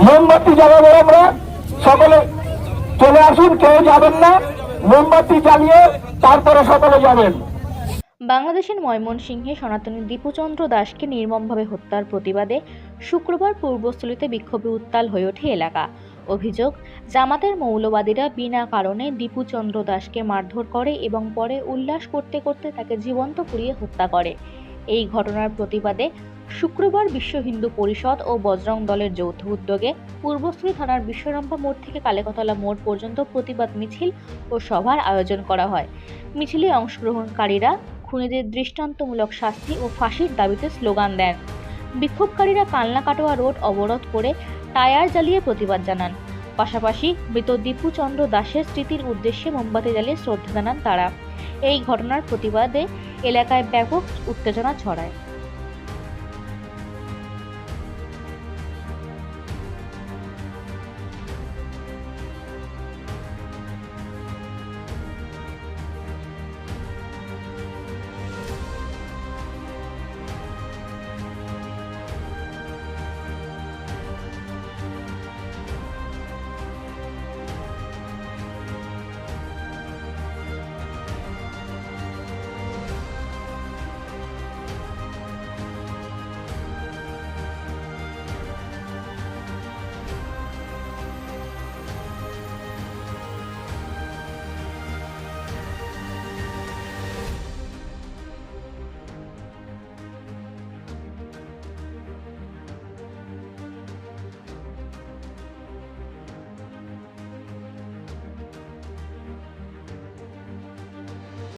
মোমবাতি জ্বালাবো আমরা, সকলে চলে আসুন, কেউ যাবেন না, মোমবাতি জ্বালিয়ে তারপরে সকলে যাবেন। বাংলাদেশের ময়মনসিংহে সনাতনী দীপুচন্দ্র দাসকে নির্মমভাবে হত্যার প্রতিবাদে শুক্রবার পূর্বস্থলীতে বিক্ষোভে উত্তাল হয়ে ওঠে এলাকা। অভিযোগ, জামাতের মৌলবাদীরা বিনা কারণে দীপুচন্দ্র দাসকে মারধর করে এবং পরে উল্লাস করতে করতে তাকে জীবন্ত পুড়িয়ে হত্যা করে। এই ঘটনার প্রতিবাদে শুক্রবার বিশ্ব হিন্দু পরিষদ ও বজরং দলের যৌথ উদ্যোগে পূর্বস্থলী থানার বিশ্বরম্ভা মোড় থেকে কালেকতলা মোড় পর্যন্ত প্রতিবাদ মিছিল ও সভার আয়োজন করা হয়। মিছিলে অংশগ্রহণকারীরা খুনিদের দৃষ্টান্তমূলক শাস্তি ও ফাঁসির দাবিতে স্লোগান দেন। বিক্ষোভকারীরা কালনা-কাটোয়া রোড অবরোধ করে টায়ার জ্বালিয়ে প্রতিবাদ জানান। পাশাপাশি মৃত দীপুচন্দ্র দাসের স্মৃতির উদ্দেশ্যে মোমবাতি জ্বালিয়ে শ্রদ্ধা জানান তারা। এই ঘটনার প্রতিবাদে এলাকায় ব্যাপক উত্তেজনা ছড়ায়।